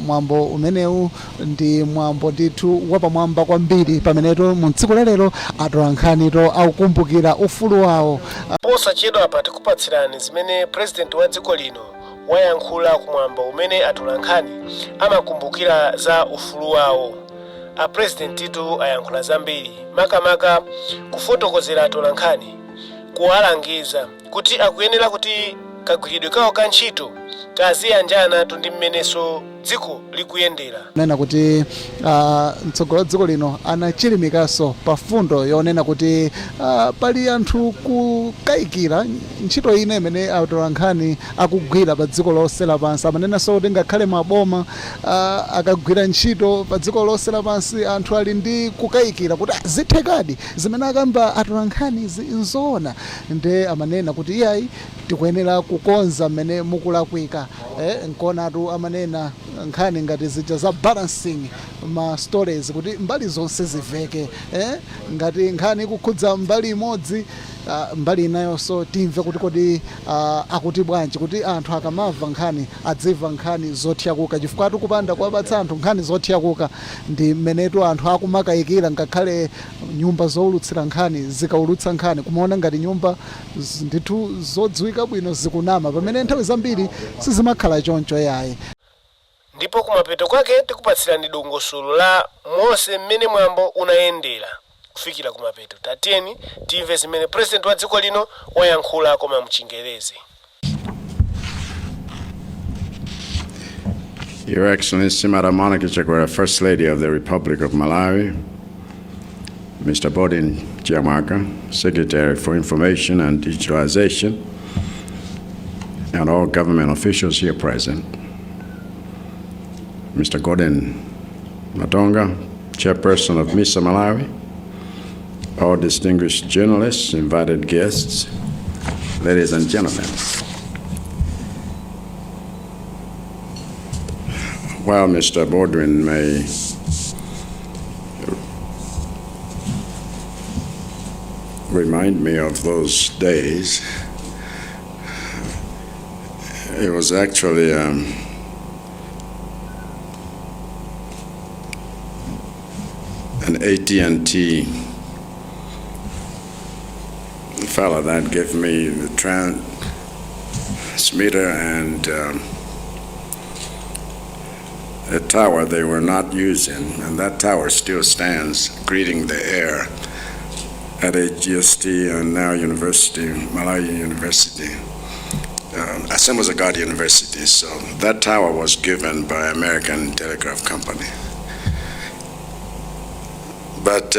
Mwambo umenewu ndi mwambo ndithu wapamwamba kwambiri pameneto mu tsiku lero atolankhani akukumbukira ufulu wawo. Posachedwa apa tikupatsirani zimene president wa dziko lino wayankhula kumwambo umene atolankhani amakumbukira za ufulu wawo. A president itu ayankhula zambiri makamaka kufotokozera atolankhani, kuwalangiza kuti akuyenera kuti kagwiridwe kawo ka ntchito kaziyanjana ndi mmeneso dziko likuyendera. Nena kuti mtsogolo dziko lino anachilimikanso pafundo yonena kuti pali anthu kukayikira ntchito ine imene atolankhani akugwira pa dziko lonse lapansi. Amanenanso kuti ngakhale maboma akagwira ntchito pa dziko lonse lapansi anthu ali ndi kukayikira kuti zithekadi zimene akamba atolankhani nzoona. Nde amanena kuti iyayi tikuyenera kukonza mmene mukulakwika. Nkonatu amanena nkhani ngati zija za balancing ma stories kuti mbali zonse ziveke. Ngati nkhani kukhudza mbali imodzi, mbali inayonso timve kuti kodi akuti bwanji, kuti anthu akamava nkhani adziva nkhani zothyakuka, chifukwa tikupanda kuwapatsa anthu nkhani zothyakuka ndi mmenetu anthu akumakayikira. Ngakhale nyumba zowulutsira nkhani zikaulutsa nkhani kumaona ngati nyumba ndithu zodziwika bwino zikunama, pamene nthawi zambiri sizimakhala choncho yayi. Ndipo kumapeto kwake tikupatsirani dongosolo la monse mmene mwambo unayendera kufikira kumapeto. Tatiyeni timve zimene president wa dziko lino wayankhula koma mchingerezi. Your Excellency Madam Malawi Chakwera, First Lady of the Republic of Malawi, Mr. Bodin Chiamaka, Secretary for Information and Digitalization, and all government officials here present, Mr. Gordon Matonga, Chairperson of MISA Malawi, all distinguished journalists, invited guests, ladies and gentlemen. While Mr. Baldwin may remind me of those days, it was actually an AT&T fellow that gave me the transmitter and a tower they were not using, and that tower still stands greeting the air at AGST and now University, Malawi University, Assemblies of God University. So that tower was given by American Telegraph Company. But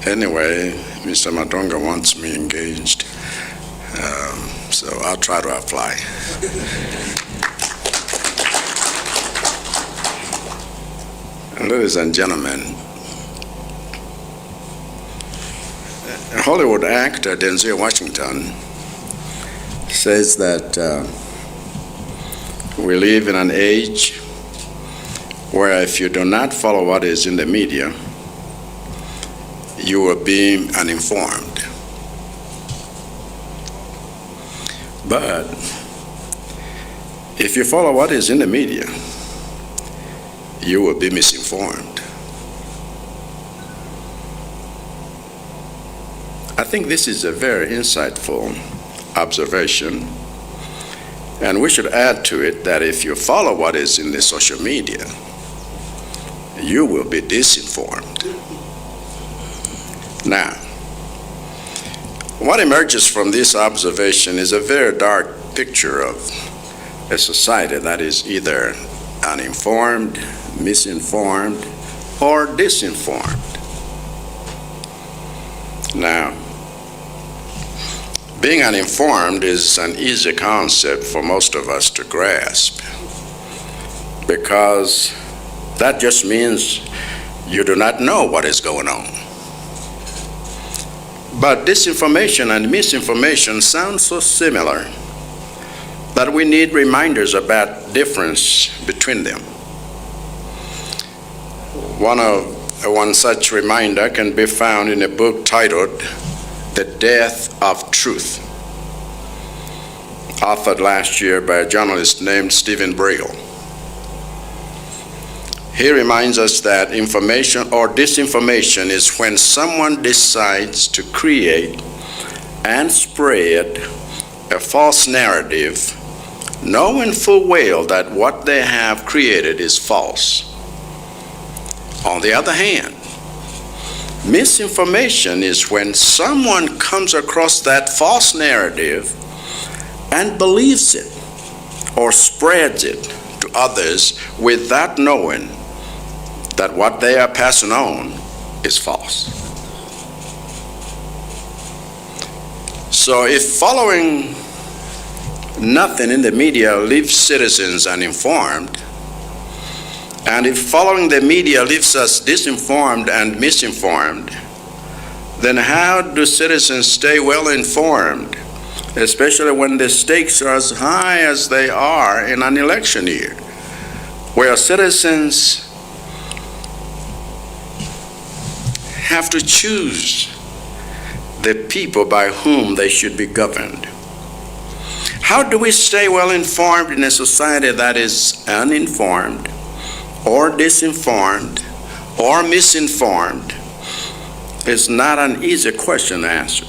anyway, Mr. Matonga wants me engaged, so I'll try to apply. Ladies and gentlemen, Hollywood actor Denzel Washington says that we live in an age where if you do not follow what is in the media, you are being uninformed. But if you follow what is in the media, you will be misinformed. I think this is a very insightful observation, and we should add to it that if you follow what is in the social media, you will be disinformed. Now, what emerges from this observation is a very dark picture of a society that is either uninformed, misinformed, or disinformed. Now, being uninformed is an easy concept for most of us to grasp, because that just means you do not know what is going on. But disinformation and misinformation sound so similar that we need reminders about difference between them. One such reminder can be found in a book titled The Death of Truth, authored last year by a journalist named Stephen Brill. He reminds us that information or disinformation is when someone decides to create and spread a false narrative, knowing full well that what they have created is false. On the other hand, misinformation is when someone comes across that false narrative and believes it or spreads it to others without knowing that what they are passing on is false. So if following nothing in the media leaves citizens uninformed, and if following the media leaves us disinformed and misinformed, then how do citizens stay well informed, especially when the stakes are as high as they are in an election year, where citizens have to choose the people by whom they should be governed? How do we stay well informed in a society that is uninformed, or disinformed, or misinformed? It's not an easy question to answer.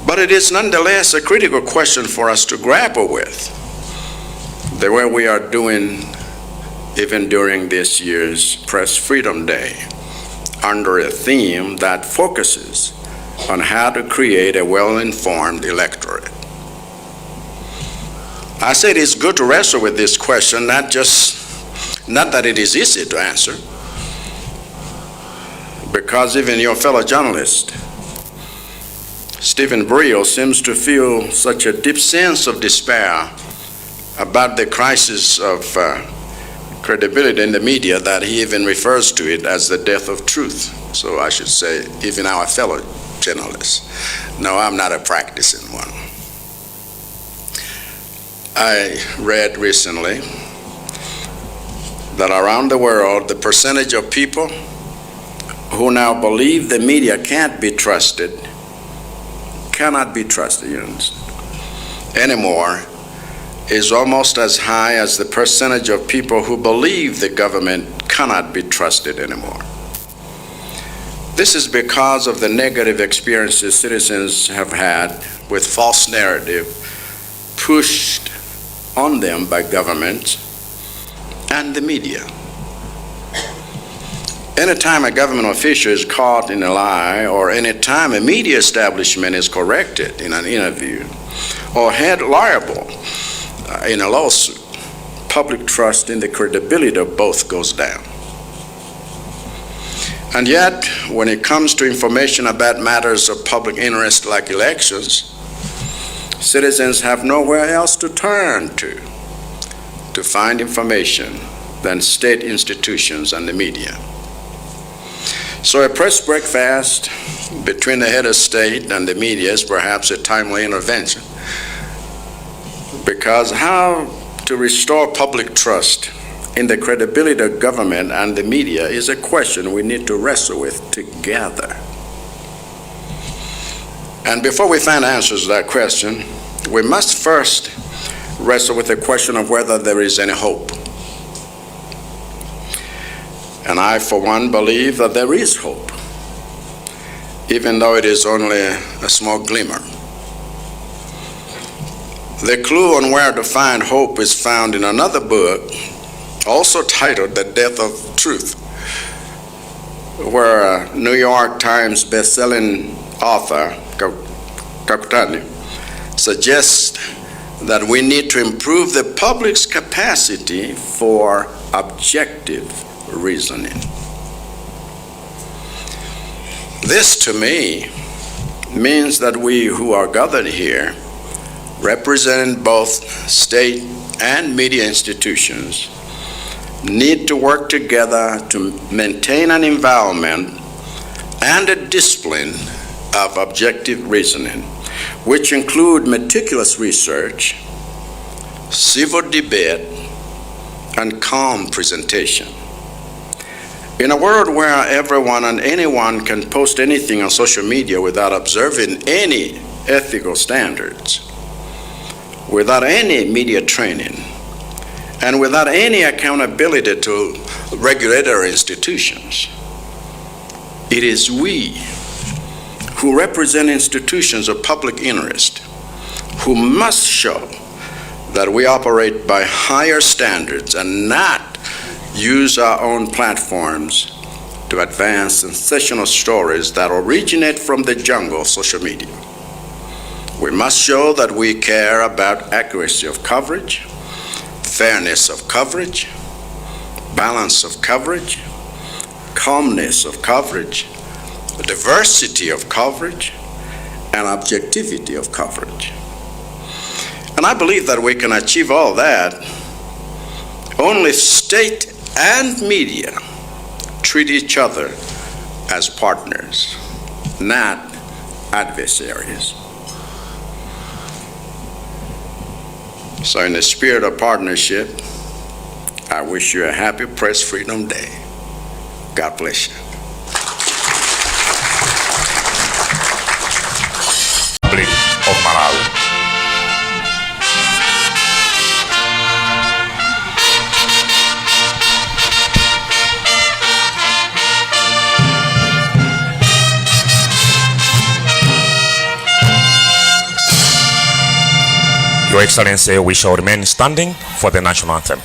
But it is nonetheless a critical question for us to grapple with, the way we are doing even during this year's Press Freedom Day, under a theme that focuses on how to create a well-informed electorate. I said it's good to wrestle with this question, not that it is easy to answer, because even your fellow journalist, Stephen Brio, seems to feel such a deep sense of despair about the crisis of credibility in the media that he even refers to it as the death of truth. So I should say, even our fellow journalists. No, I'm not a practicing one. I read recently that around the world, the percentage of people who now believe the media cannot be trusted anymore, is almost as high as the percentage of people who believe the government cannot be trusted anymore. This is because of the negative experiences citizens have had with false narrative pushed on them by government and the media. Anytime a government official is caught in a lie, or anytime a media establishment is corrected in an interview or held liable in a lawsuit, public trust in the credibility of both goes down. And yet, when it comes to information about matters of public interest like elections, citizens have nowhere else to turn to find information than state institutions and the media. So a press breakfast between the head of state and the media is perhaps a timely intervention, because how to restore public trust in the credibility of government and the media is a question we need to wrestle with together. And before we find answers to that question, we must first wrestle with the question of whether there is any hope. And I, for one, believe that there is hope, even though it is only a small glimmer. The clue on where to find hope is found in another book, also titled The Death of Truth, where a New York Times best-selling author, Kunali, suggests that we need to improve the public's capacity for objective reasoning. This, to me, means that we who are gathered here, representing both state and media institutions, need to work together to maintain an environment and a discipline of objective reasoning, which include meticulous research, civil debate, and calm presentation. In a world where everyone and anyone can post anything on social media without observing any ethical standards, without any media training, and without any accountability to regulatory institutions. It is we who represent institutions of public interest who must show that we operate by higher standards and not use our own platforms to advance sensational stories that originate from the jungle of social media. We must show that we care about accuracy of coverage, fairness of coverage, balance of coverage, calmness of coverage, diversity of coverage, and objectivity of coverage. And I believe that we can achieve all that only if state and media treat each other as partners, not adversaries. So in the spirit of partnership, I wish you a happy Press Freedom Day. God bless you. Republic of Malawi. Your Excellency, we shall remain standing for the national anthem.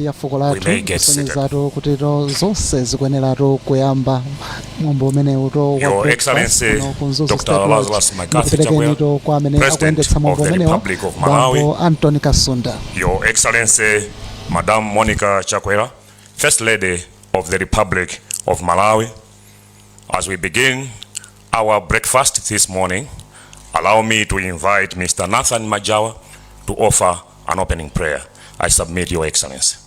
ya fuko lathu kusonyezatu kuti zonse zikuyeneratu kuyamba mwambo umenewu Your Excellency Dr. Lazarus Chakwera, kwa amene akuyendetsa mwambo umenewu bambo Antony Kasunda. Your Excellency Madam Monica Chakwera, First Lady of the Republic of Malawi. As we begin our breakfast this morning, allow me to invite Mr. Nathan Majawa to offer an opening prayer. I submit, Your Excellency.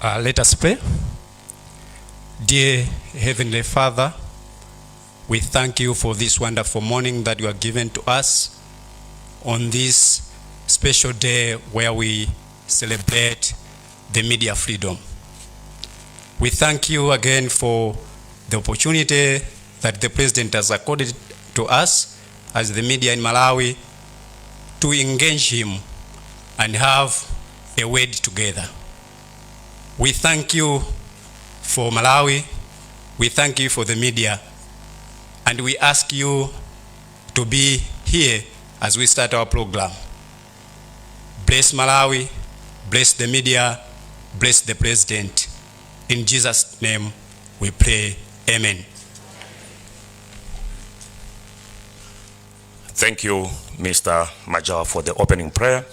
Let us pray. Dear Heavenly Father, we thank you for this wonderful morning that you have given to us on this special day where we celebrate the media freedom. We thank you again for the opportunity that the President has accorded to us as the media in Malawi to engage him and have a word together. We thank you for Malawi, we thank you for the media, and we ask you to be here as we start our program. Bless Malawi, bless the media, bless the President. In Jesus' name we pray, amen. Thank you, Mr. Major, for the opening prayer.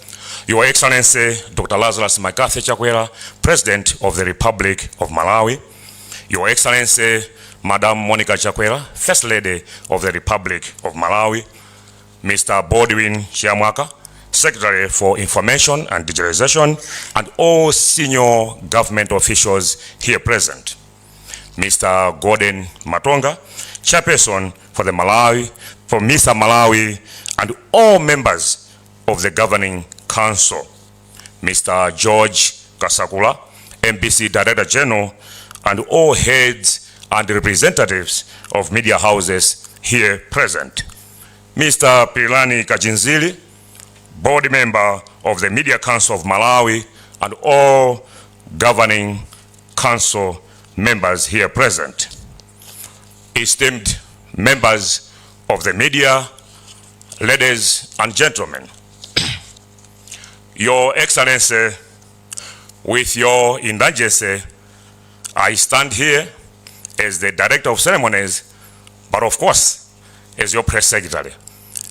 Your Excellency, Dr. Lazarus Chakwera, President of the Republic of Malawi. Your Excellency, Madam Monica Chakwera, First Lady of the Republic of Malawi. Mr. Bodwin Chiamwaka, Secretary for Information and Digitalization, and all senior government officials here present. Mr. Gordon Matonga, Chairperson for the MISA Malawi, and all members of the Governing Council. Mr. George Kasakula, MBC Director General, and all heads and representatives of media houses here present. Mr. Pilani Kajinzili, Board Member of the Media Council of Malawi, and all Governing Council members here present. Esteemed members of the media, ladies and gentlemen, Your Excellency, with your indulgence, I stand here as the Director of Ceremonies, but of course, as your Press Secretary.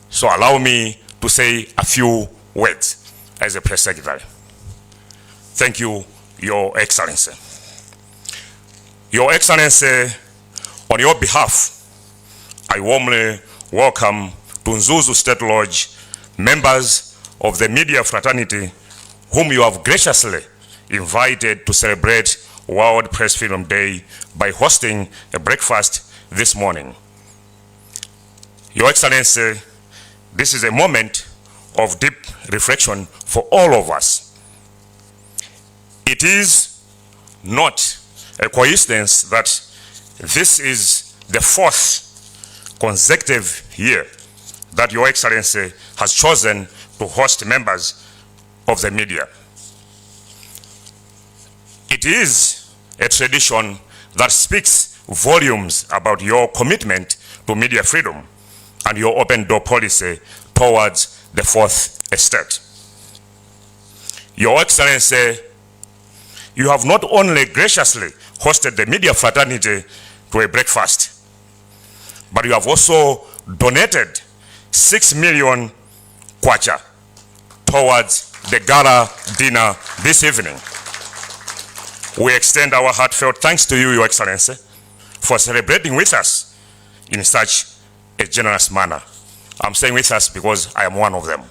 So allow me to say a few words as a Press Secretary. Thank you, Your Excellency. Your Excellency, on your behalf, I warmly welcome to Nzuzu State Lodge members of the media fraternity whom you have graciously invited to celebrate World Press Freedom Day by hosting a breakfast this morning. Your Excellency, this is a moment of deep reflection for all of us. It is not a coincidence that this is the 4th consecutive year that Your Excellency has chosen to host members of the media. It is a tradition that speaks volumes about your commitment to media freedom and your open door policy towards the 4th estate. Your Excellency, you have not only graciously hosted the media fraternity to a breakfast, but you have also donated 6 million kwacha towards the gala dinner this evening. We extend our heartfelt thanks to you, Your Excellency, for celebrating with us in such a generous manner. I'm saying with us because I am one of them.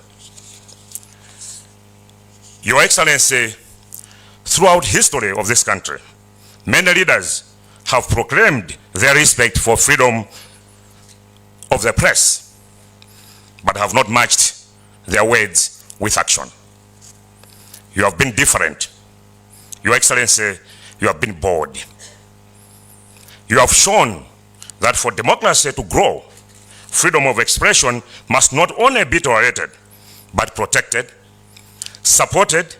Your Excellency, throughout history of this country, many leaders have proclaimed their respect for freedom of the press, but have not matched their words with action. You have been different. Your Excellency, you have been bold. You have shown that for democracy to grow, freedom of expression must not only be tolerated, but protected, supported,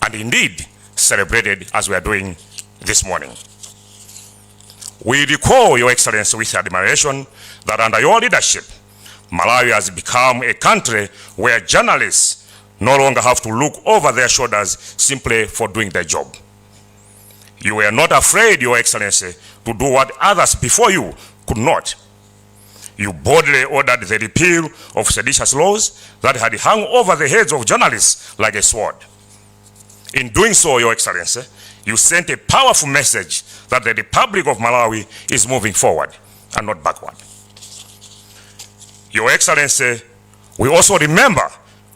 and indeed celebrated as we are doing this morning. We recall, Your Excellency, with admiration that under your leadership, Malawi has become a country where journalists no longer have to look over their shoulders simply for doing their job. You were not afraid, Your Excellency, to do what others before you could not. you boldly ordered the repeal of seditious laws that had hung over the heads of journalists like a sword. In doing so, Your Excellency, you sent a powerful message that the Republic of Malawi is moving forward and not backward. Your Excellency, we also remember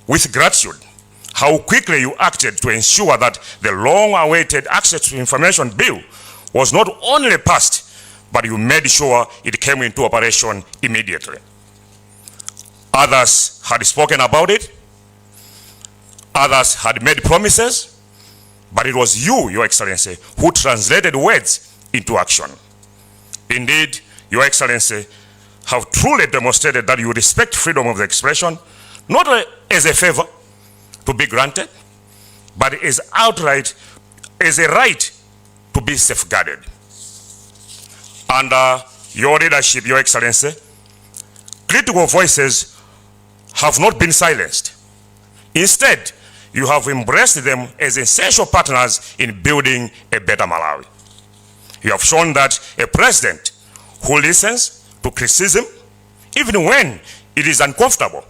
with gratitude how quickly you acted to ensure that the long-awaited Access to Information Bill was not only passed, but you made sure it came into operation immediately. Others had spoken about it, others had made promises, but it was you, Your Excellency, who translated words into action. Indeed, Your Excellency, have truly demonstrated that you respect freedom of expression, not as a favor to be granted, but as outright as a right to be safeguarded. Under your leadership, Your Excellency, critical voices have not been silenced. Instead, you have embraced them as essential partners in building a better Malawi. You have shown that a president who listens to criticism, even when it is uncomfortable,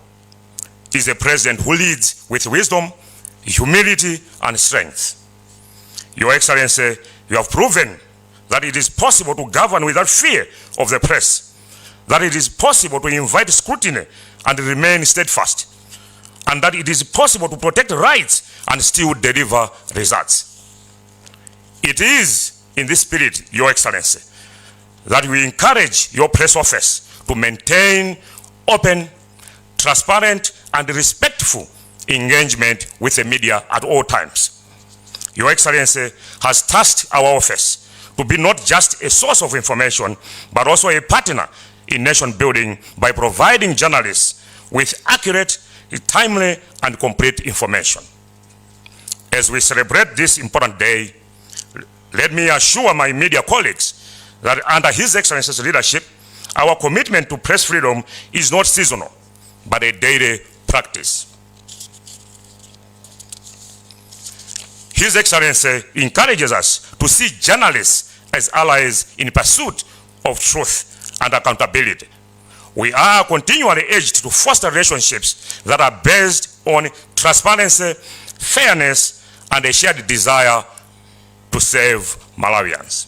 is a president who leads with wisdom, humility, and strength. Your Excellency, you have proven that it is possible to govern without fear of the press, that it is possible to invite scrutiny and remain steadfast, and that it is possible to protect rights and still deliver results. It is in this spirit, Your Excellency, that we encourage your press office to maintain open, transparent, and respectful engagement with the media at all times. Your Excellency has tasked our office to be not just a source of information, but also a partner in nation building by providing journalists with accurate, timely, and complete information. As we celebrate this important day, let me assure my media colleagues that under His Excellency's leadership, our commitment to press freedom is not seasonal, but a daily practice. His Excellency encourages us to see journalists as allies in pursuit of truth and accountability. We are continually urged to foster relationships that are based on transparency, fairness, and a shared desire to save Malawians.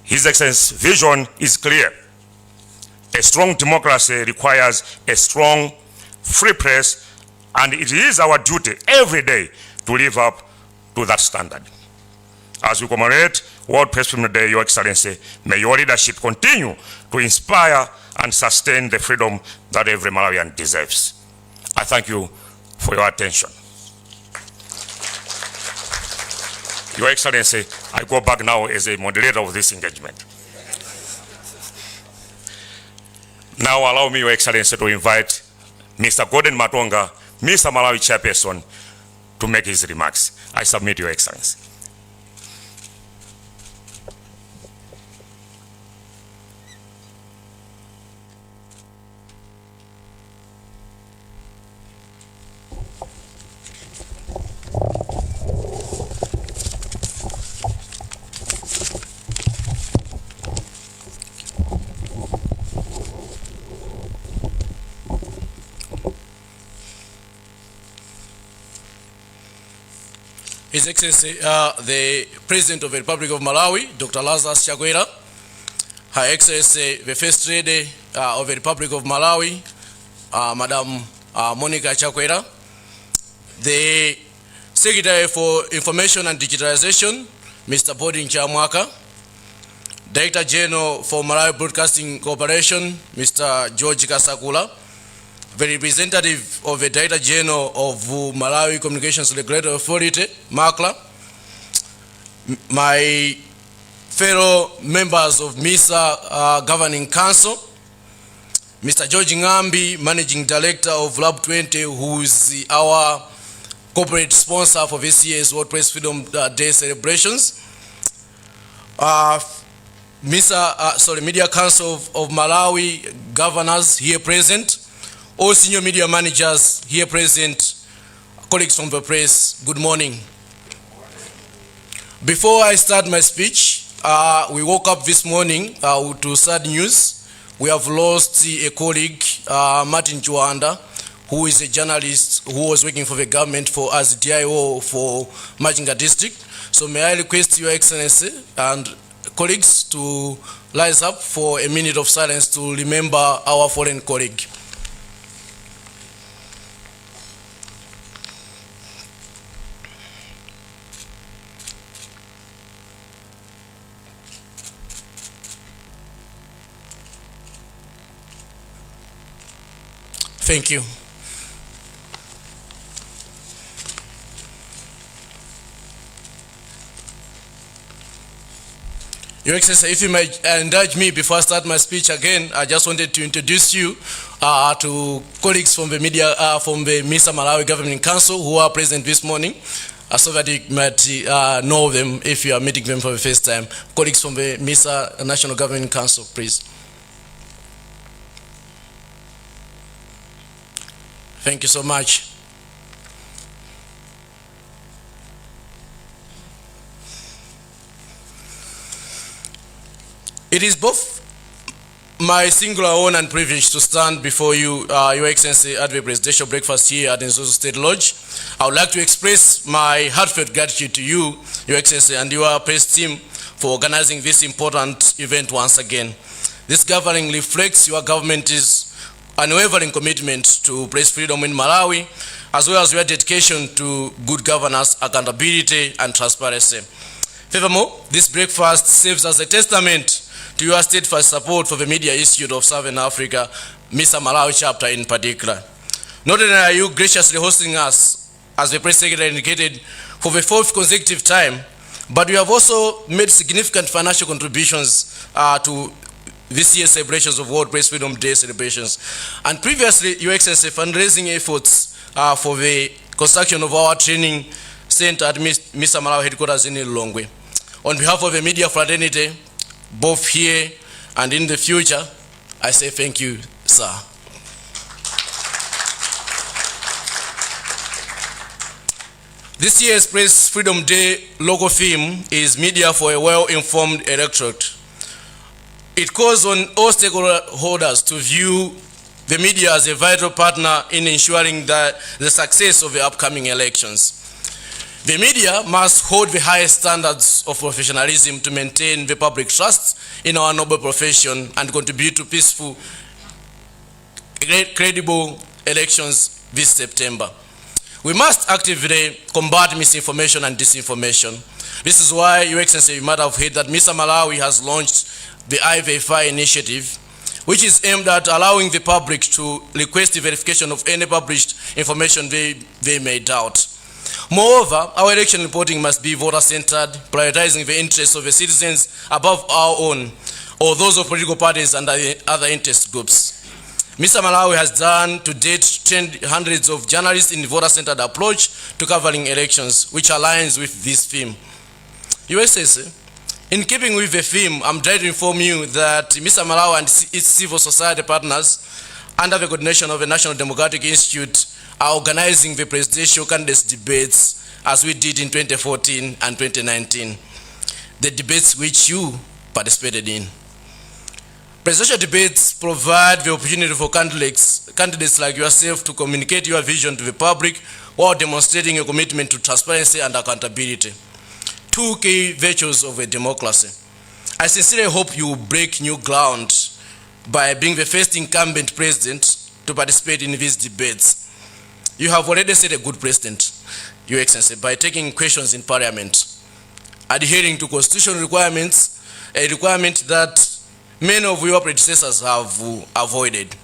His Excellency's vision is clear. A strong democracy requires a strong, free press, and it is our duty every day to live up to that standard. As we commemorate World Press Freedom Day, Your Excellency, may your leadership continue to inspire and sustain the freedom that every Malawian deserves. I thank you for your attention. Your Excellency, I go back now as a moderator of this engagement. Now allow me, Your Excellency, to invite Mr. Gordon Matonga, MISA Malawi Chairperson, to make his remarks. I submit, Your Excellency. His Excellency, the President of the Republic of Malawi, Dr. Lazarus Chakwera, Her Excellency, the First Lady of the Republic of Malawi, Madam Monica Chakwera, the Secretary for Information and Digitalization, Mr. Bodin Chamwaka, Director General for Malawi Broadcasting Corporation, Mr. George Kasakula, the representative of the Director General of Malawi Communications Regulatory Authority, MACLA, my fellow members of MISA Governing Council, Mr. George Ngambi, Managing Director of Lab 20, who is our corporate sponsor for this year's World Press Freedom Day celebrations, Media Council of Malawi governors here present, all senior media managers here present, colleagues from the press, good morning. Before I start my speech, we woke up this morning to sad news we have lost a colleague, Martin Chuanda, who is a journalist who was working for the government as DIO for Machinga district. So may I request Your Excellency and colleagues to rise up for a minute of silence to remember our fallen colleague. Thank you. Your Excellency, if you might indulge me before I start my speech again, I just wanted to introduce you to colleagues from the media, from the MISA Malawi Governing Council who are present this morning, so that you might know them if you are meeting them for the first time. Colleagues from the MISA National Governing Council, please. Thank you so much. It is both my singular honor and privilege to stand before you, Your Excellency, at the presidential breakfast here at Nzozo State Lodge. I would like to express my heartfelt gratitude to you, Your Excellency, and your press team for organizing this important event once again. This gathering reflects your government's unwavering commitment to press freedom in Malawi, as well as your dedication to good governance, accountability, and transparency. Furthermore, this breakfast serves as a testament to your steadfast support for the Media Institute of Southern Africa, MISA Malawi chapter in particular. Not only are you graciously hosting us, as the press secretary indicated, for the fourth consecutive time, but you have also made significant financial contributions to this year's celebrations of World Press Freedom Day celebrations. And previously, Your Excellency, fundraising efforts for the construction of our training center at MISA Malawi headquarters in Lilongwe. On behalf of the media fraternity, both here and in the future, I say thank you, sir. This year's Press Freedom Day local theme is Media for a Well-Informed Electorate. It calls on all stakeholders to view the media as a vital partner in ensuring that the success of the upcoming elections. The media must hold the highest standards of professionalism to maintain the public trust in our noble profession and contribute to peaceful, credible elections this September. We must actively combat misinformation and disinformation. This is why, Your Excellency, you might have heard that MISA Malawi has launched the I-Verify initiative, which is aimed at allowing the public to request the verification of any published information they may doubt. Moreover, our election reporting must be voter-centered, prioritizing the interests of the citizens above our own, or those of political parties and other interest groups. MISA Malawi has done to date trained hundreds of journalists in the voter-centered approach to covering elections, which aligns with this theme. Your Excellency, in keeping with the theme, I'm trying to inform you that MISA Malawi and its civil society partners, under the coordination of the National Democratic Institute, are organizing the presidential candidates debates as we did in 2014 and 2019, the debates which you participated in. Presidential debates provide the opportunity for candidates like yourself to communicate your vision to the public while demonstrating a commitment to transparency and accountability, two key virtues of a democracy. I sincerely hope you will break new ground by being the first incumbent president to participate in these debates. You have already set a good precedent, Your Excellency, by taking questions in Parliament, adhering to constitutional requirements, a requirement that many of your predecessors have avoided.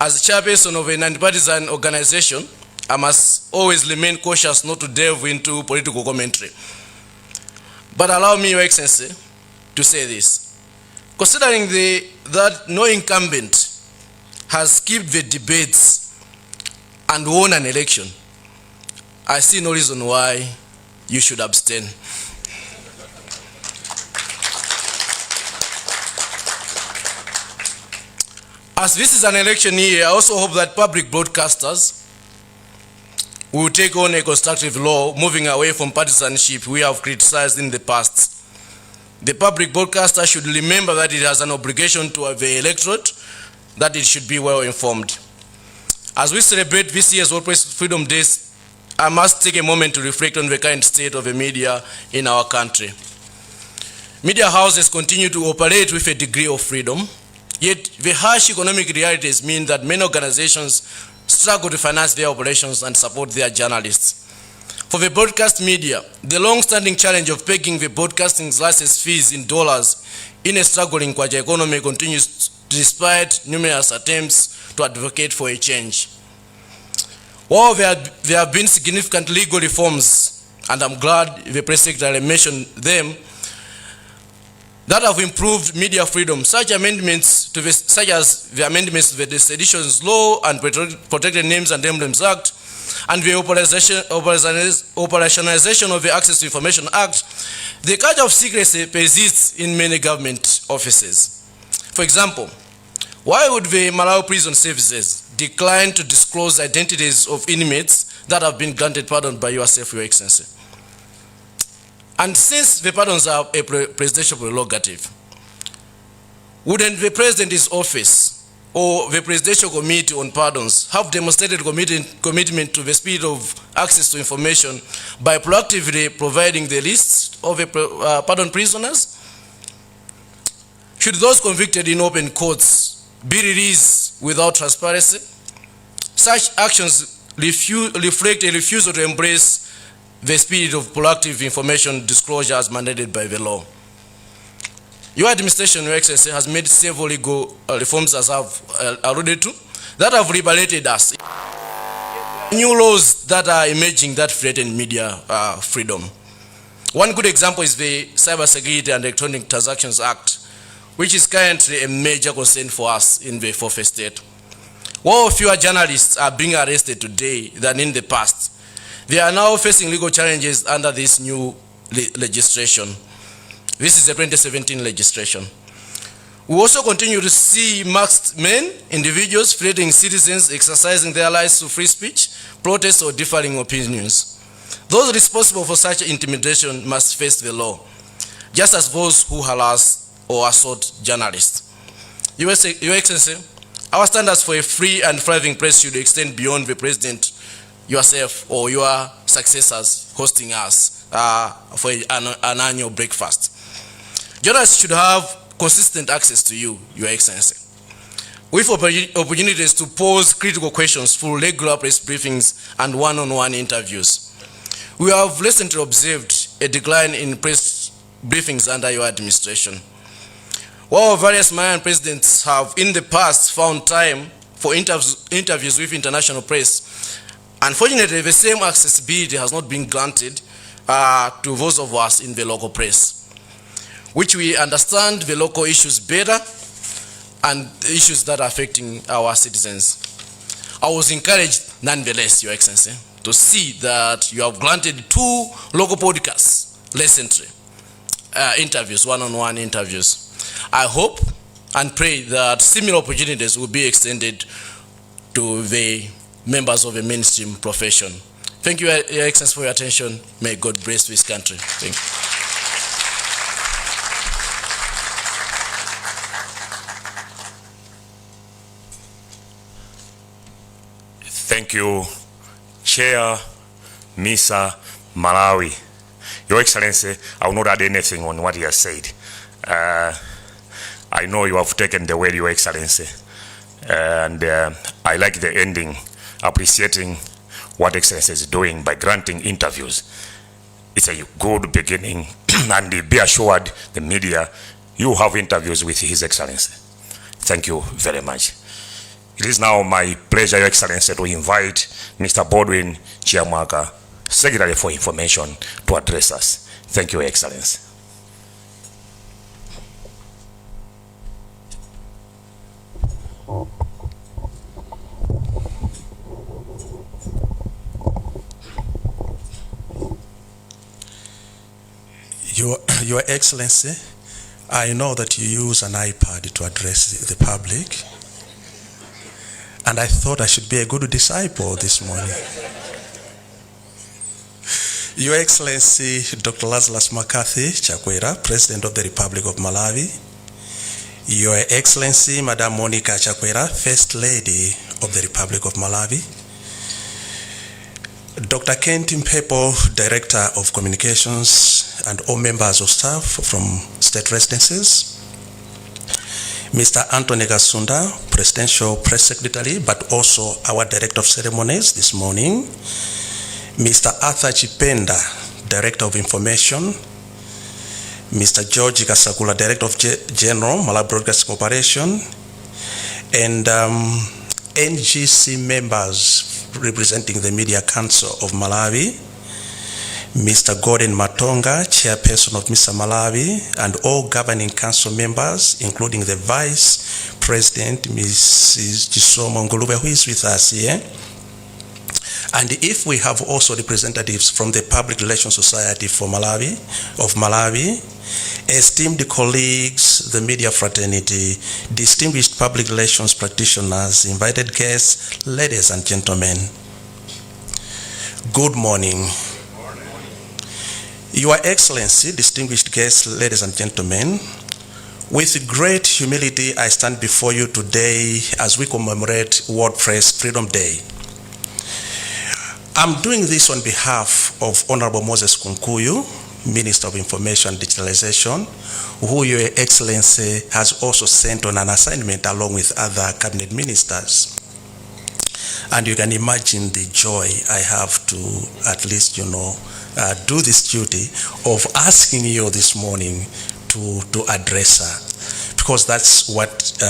As the chairperson of a non-partisan organization, I must always remain cautious not to delve into political commentary. But allow me, Your Excellency, to say this. Considering that no incumbent has skipped the debates and won an election, I see no reason why you should abstain. As this is an election year, I also hope that public broadcasters will take on a constructive law, moving away from partisanship we have criticized in the past. the public broadcaster should remember that it has an obligation to the electorate, that it should be well informed. As we celebrate this year's World Press Freedom Days, I must take a moment to reflect on the current state of the media in our country. Media houses continue to operate with a degree of freedom, yet the harsh economic realities mean that many organizations struggle to finance their operations and support their journalists. For the broadcast media, the long-standing challenge of pegging the broadcasting license fees in dollars in a struggling Kwacha economy continues despite numerous attempts to advocate for a change. While there have been significant legal reforms, and I'm glad the Press Secretary mentioned them, that have improved media freedom, such as the amendments to the Seditions Law and Protected Names and Emblems Act, and the operationalization of the Access to Information Act, the culture of secrecy persists in many government offices. For example, why would the Malawi Prison Services decline to disclose identities of inmates that have been granted pardon by yourself, Your Excellency? And since the pardons are a presidential prerogative, wouldn't the President's office or the Presidential Committee on Pardons have demonstrated commitment to the spirit of access to information by proactively providing the lists of the pardoned prisoners? Should those convicted in open courts be released without transparency? Such actions reflect a refusal to embrace the spirit of proactive information disclosure as mandated by the law. Your administration, Your Excellency, has made several legal reforms, as I've alluded to, that have liberated us. New laws that are emerging that threaten media freedom. One good example is the Cybersecurity and Electronic Transactions Act, which is currently a major concern for us in the fourth estate. While fewer journalists are being arrested today than in the past, they are now facing legal challenges under this new legislation. This is the 2017 legislation. We also continue to see masked men, individuals threatening citizens exercising their rights to free speech, protests, or differing opinions. Those responsible for such intimidation must face the law, just as those who harass or assault journalists. Your Excellency, our standards for a free and thriving press should extend beyond the President, yourself, or your successors hosting us for an annual breakfast. Journalists should have consistent access to you, Your Excellency, with opportunities to pose critical questions through regular press briefings and one-on-one interviews. We have recently observed a decline in press briefings under your administration. While various Malawian presidents have in the past found time for interviews with international press, unfortunately, the same accessibility has not been granted to those of us in the local press, which we understand the local issues better and the issues that are affecting our citizens. I was encouraged, nonetheless, Your Excellency, to see that you have granted 2 local podcasts recently, interviews, one-on-one interviews. I hope and pray that similar opportunities will be extended to the members of the mainstream profession. Thank you, Your Excellency, for your attention. May God bless this country. Thank you. Thank you, Chair MISA Malawi. Your Excellency, I will not add anything on what he has said. I know you have taken the word, Your Excellency, and I like the ending, appreciating what Excellency is doing by granting interviews. It's a good beginning, and be assured, the media, you have interviews with His Excellency. Thank you very much. It is now my pleasure, Your Excellency, to invite Mr. Baldwin Chiamwaka, Secretary for Information, to address us. Thank you, Your Excellency. Your Excellency, I know that you use an iPad to address the public, and I thought I should be a good disciple this morning. Your Excellency Dr. Lazarus Chakwera, President of the Republic of Malawi, Your Excellency Madam Monica Chakwera, First Lady of the Republic of Malawi, Dr. Kent Mpepo, Director of Communications, and all members of staff from state residences, Mr. Anthony Gasunda, Presidential Press Secretary, but also our Director of Ceremonies this morning, Mr. Arthur Chipenda, Director of Information, Mr. George Kasakula, Director of General, Malawi Broadcasting Corporation, and NGC members representing the Media Council of Malawi, Mr. Gordon Matonga, Chairperson of MISA Malawi, and all governing council members, including the Vice President, Mrs. Chisomo Ngulube, who is with us here. And if we have also representatives from the Public Relations Society of Malawi, esteemed colleagues, the media fraternity, distinguished public relations practitioners, invited guests, ladies and gentlemen, good morning. Your Excellency, distinguished guests, ladies and gentlemen, with great humility, I stand before you today as we commemorate World Press Freedom Day. I'm doing this on behalf of Honorable Moses Kunkuyu, Minister of Information and Digitalization, who Your Excellency has also sent on an assignment along with other cabinet ministers. And you can imagine the joy I have to at least, do this duty of asking you this morning to address her, because that's what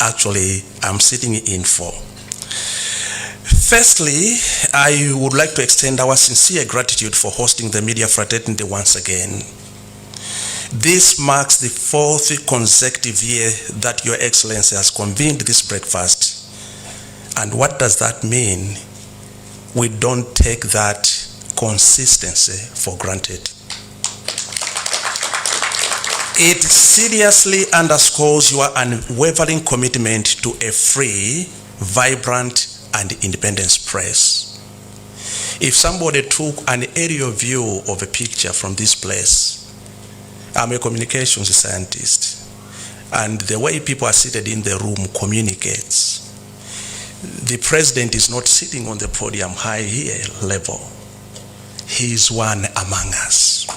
actually I'm sitting in for. Firstly, I would like to extend our sincere gratitude for hosting the media fraternity once again. This marks the 4th consecutive year that Your Excellency has convened this breakfast. And what does that mean? We don't take that consistency for granted. It seriously underscores your unwavering commitment to a free, vibrant, and independent press. If somebody took an aerial view of a picture from this place, I'm a communications scientist, and the way people are seated in the room communicates. The president is not sitting on the podium high here level. He is one among us.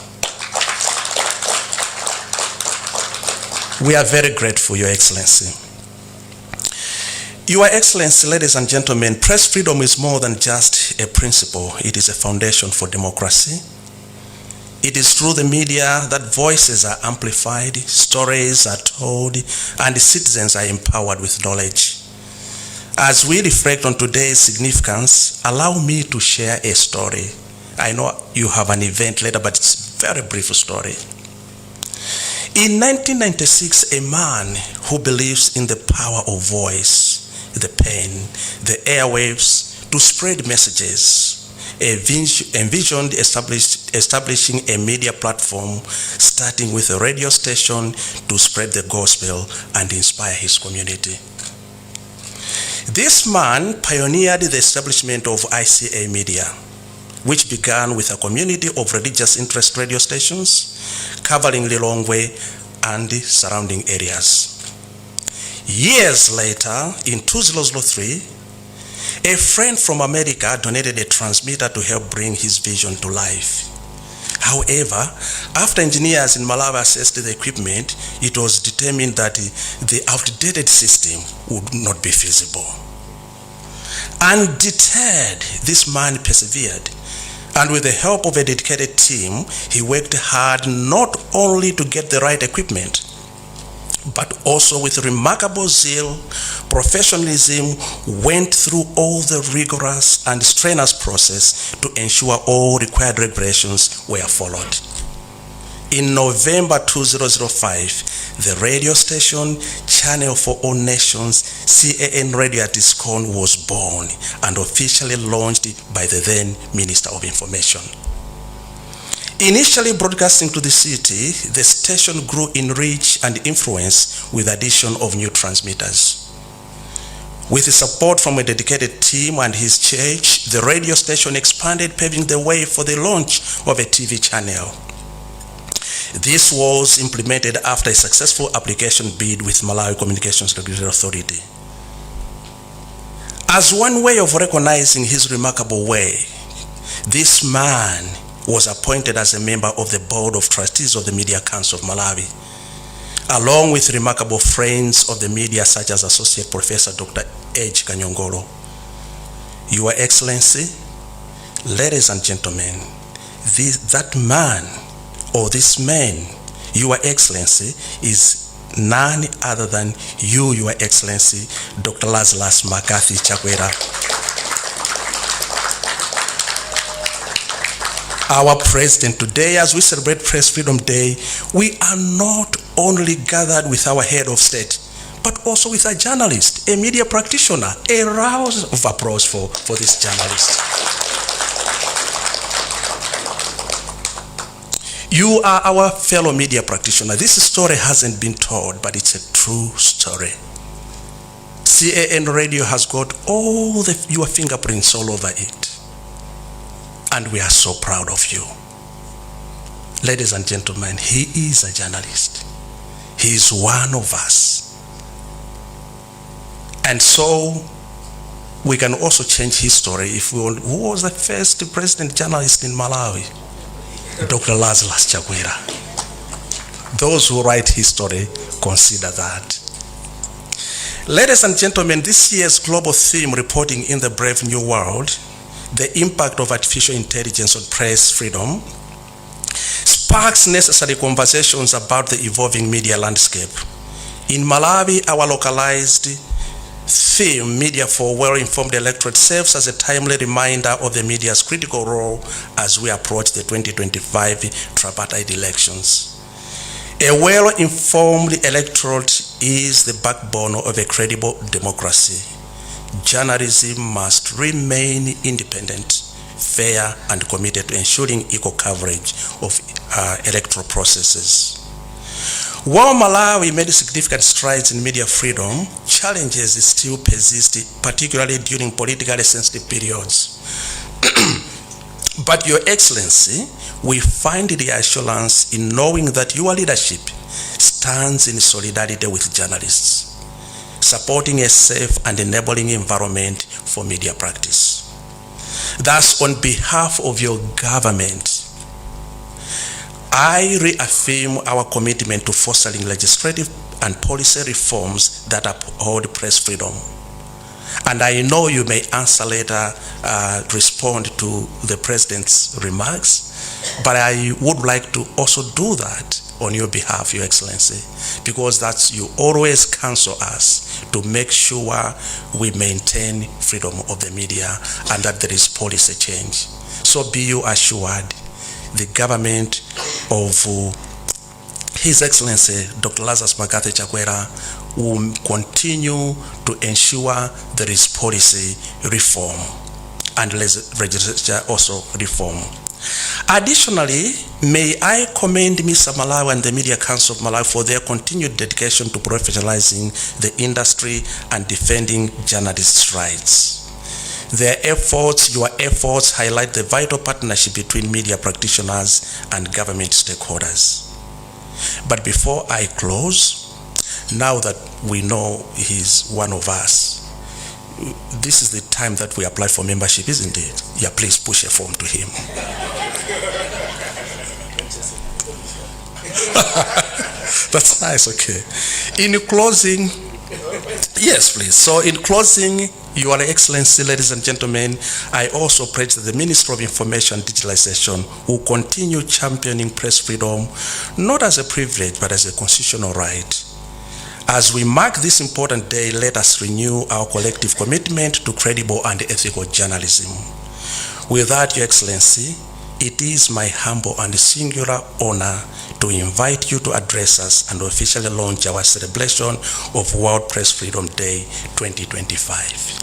We are very grateful, Your Excellency. Your Excellency, ladies and gentlemen, press freedom is more than just a principle. It is a foundation for democracy. It is through the media that voices are amplified, stories are told, and citizens are empowered with knowledge. As we reflect on today's significance, allow me to share a story. I know you have an event later, but it's a very brief story. In 1996, a man who believes in the power of voice, the pen, the airwaves to spread messages, envisioned establishing a media platform starting with a radio station to spread the gospel and inspire his community. This man pioneered the establishment of ICA Media, which began with a community of religious interest radio stations covering Lilongwe and the surrounding areas. Years later, in 2003, a friend from America donated a transmitter to help bring his vision to life. However, after engineers in Malawi assessed the equipment, it was determined that the outdated system would not be feasible. Undeterred, this man persevered, and with the help of a dedicated team, he worked hard not only to get the right equipment, but also with remarkable zeal, professionalism, went through all the rigorous and strenuous process to ensure all required regulations were followed. In November 2005, the radio station Channel for All Nations, CAN Radio at Tiscon, was born and officially launched by the then Minister of Information. Initially broadcasting to the city, the station grew in reach and influence with addition of new transmitters. With the support from a dedicated team and his church, the radio station expanded, paving the way for the launch of a TV channel. This was implemented after a successful application bid with Malawi Communications Regulatory Authority. As one way of recognizing his remarkable way, this man was appointed as a member of the Board of Trustees of the Media Council of Malawi, along with remarkable friends of the media such as Associate Professor Dr. H. Kanyongolo. Your Excellency, ladies and gentlemen, that man or this man, Your Excellency, is none other than you, Your Excellency, Dr. Lazarus Chakwera. Our President, today as we celebrate Press Freedom Day, we are not only gathered with our head of state, but also with a journalist, a media practitioner. A round of applause for this journalist. You are our fellow media practitioner. This story hasn't been told, but it's a true story. CAN Radio has got all your fingerprints all over it. And we are so proud of you. Ladies and gentlemen, he is a journalist. He is one of us. And so we can also change history if we want. Who was the first president journalist in Malawi? Dr. Lazarus Chakwera. Those who write history consider that. Ladies and gentlemen, this year's global theme, Reporting in the Brave New World, the impact of artificial intelligence on press freedom, sparks necessary conversations about the evolving media landscape. In Malawi, our localized theme, Media for Well-Informed Electorate, serves as a timely reminder of the media's critical role as we approach the 2025 tripartite elections. A well-informed electorate is the backbone of a credible democracy. Journalism must remain independent, fair, and committed to ensuring equal coverage of electoral processes. While Malawi made significant strides in media freedom, challenges still persist, particularly during politically sensitive periods. But Your Excellency, we find reassurance in knowing that your leadership stands in solidarity with journalists, supporting a safe and enabling environment for media practice. Thus, on behalf of your government, I reaffirm our commitment to fostering legislative and policy reforms that uphold press freedom. And I know you may answer later, respond to the President's remarks, but I would like to also do that on your behalf, Your Excellency, because that's, you always counsel us to make sure we maintain freedom of the media and that there is policy change. So be you assured, the government of His Excellency Dr. Lazarus Chakwera will continue to ensure there is policy reform and legislature also reform. Additionally, may I commend MISA Malawi and the Media Council of Malawi for their continued dedication to professionalizing the industry and defending journalists' rights. Your efforts highlight the vital partnership between media practitioners and government stakeholders. But before I close, now that we know he's one of us, this is the time that we apply for membership, isn't it? Yeah, please push a form to him. That's nice, okay. In closing, yes, please. So in closing, Your Excellency, ladies and gentlemen, I also pledge that the Ministry of Information and Digitalization will continue championing press freedom, not as a privilege, but as a constitutional right. As we mark this important day, let us renew our collective commitment to credible and ethical journalism. With that, Your Excellency, it is my humble and singular honor to invite you to address us and officially launch our celebration of World Press Freedom Day 2025.